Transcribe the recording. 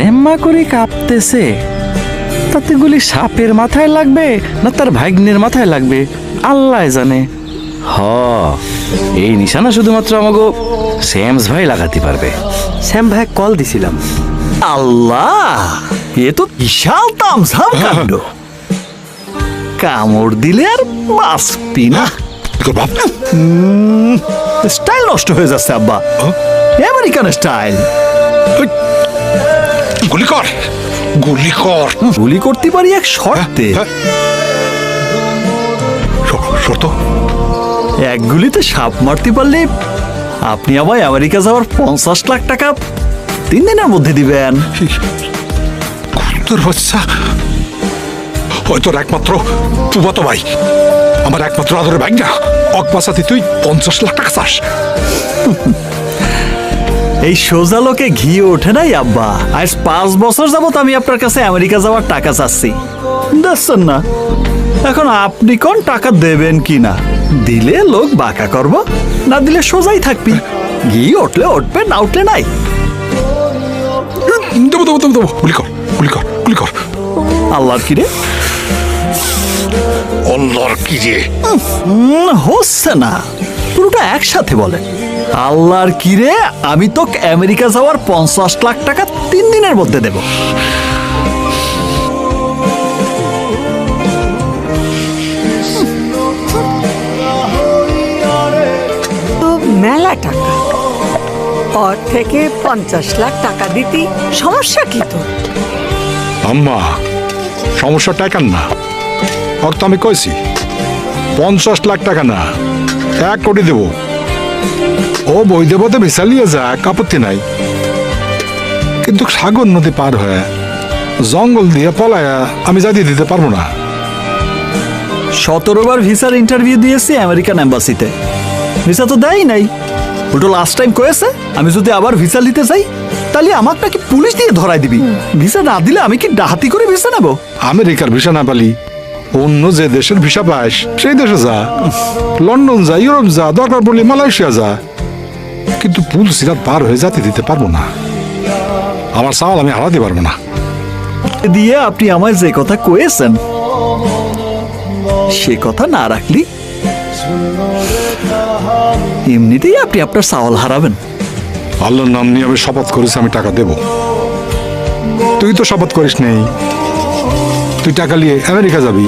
সেম্মা করে কাঁপতেছে, তাতে গুলি সাপের মাথায় লাগবে না তার ভাগ্নের মাথায় লাগবে আল্লাহ জানে। হ, এই নিশানা শুধুমাত্র আমাকে শ্যামস ভাই লাগাতে পারবে। শ্যাম ভাই কল দিছিলাম। আল্লাহ, এ তো বিশাল তামঝাম কাণ্ড। কামড় দিলে আর বাঁচবি না। স্টাইল নষ্ট হয়ে যাচ্ছে আব্বা, আমেরিকান স্টাইল। গুলি কর, গুলি কর। গুলি করতে পারি এক শর্তে। শর্ত? এক গুলিতে সাপ মারতে পারলে আপনি আমায় আমেরিকা যাওয়ার 50 লাখ টাকা 3 দিনের মধ্যে দিবেন। তোর বাচ্চা হয়তো একমাত্র ফুফাতো ভাই, আমার একমাত্র আদরের ভাই না, অকবাসাতে তুই 50 লাখ টাকা চাস? এই সোজা লোকে ঘি ওঠে নাই আব্বা। আজ 5 বছর যাবত আমি আপনার কাছে আমেরিকা যাওয়ার টাকা চাচ্ছি, দেখছেন না? এখন আপনি কোন টাকা দেবেন কি না? দিলে লোক বাঁকা করব, না দিলে সোজাই থাকবি। ঘি উঠলে উঠবে, না উঠলে নাই। দেবো দেবো দেবো দেবো, গুলি কর, গুলি কর, গুলি কর। আল্লাহর কিরে আল্লাহর কি রে? হচ্ছে না, পুরোটা একসাথে বলেন। আল্লাহর কিরে, আমি তো আমেরিকা যাওয়ার 50 লাখ টাকা 3 দিনের মধ্যে দেব। মেলা টাকা, ওর থেকে 50 লাখ টাকা দিতি সমস্যা কি তো? আম্মা, সমস্যা টাকার না, ওর তো আমি কইছি 50 লাখ টাকা না, 1 কোটি দেব। ও বই দেবো তো ভিসা নিয়ে যাক, আপত্তি নাই। কিন্তু সাগর নদী পার হয়ে জঙ্গল দিয়ে পলায়া আমি যাইতে দিতে পারবো না। 17 বার ভিসার ইন্টারভিউ দিয়েছি আমেরিকান এম্বাসিতে, ভিসা তো দেয় নাই। ওটা লাস্ট টাইম কয়েছে আমি যদি আবার ভিসা নিতে চাই তাহলে আমাকে নাকি পুলিশ দিয়ে ধরাই দিবি। ভিসা না দিলে আমি কি ডাহাতি করে ভিসা নেব? আমেরিকার ভিসা না পালি অন্য যে দেশের ভিসা পাস সেই দেশে যা, লন্ডন যা, ইউরোপ যা, দরকার পড়লে মালয়েশিয়া যা। কিন্তু পুল সিরাত পার হয়ে যেতে দিতে পারবো না। আমার চাওয়াল আমি হারাতে পারবো না। দিয়ে আপনি আমায় যে কথা কয়েছেন সে কথা না রাখলি এমনিতেই আপনি আপনার চাওয়াল হারাবেন। আল্লাহর নাম নিয়ে আমি শপথ করেছি আমি টাকা দেব। তুই তো শপথ করিস নেই, তুই টাকা নিয়ে আমেরিকা যাবি,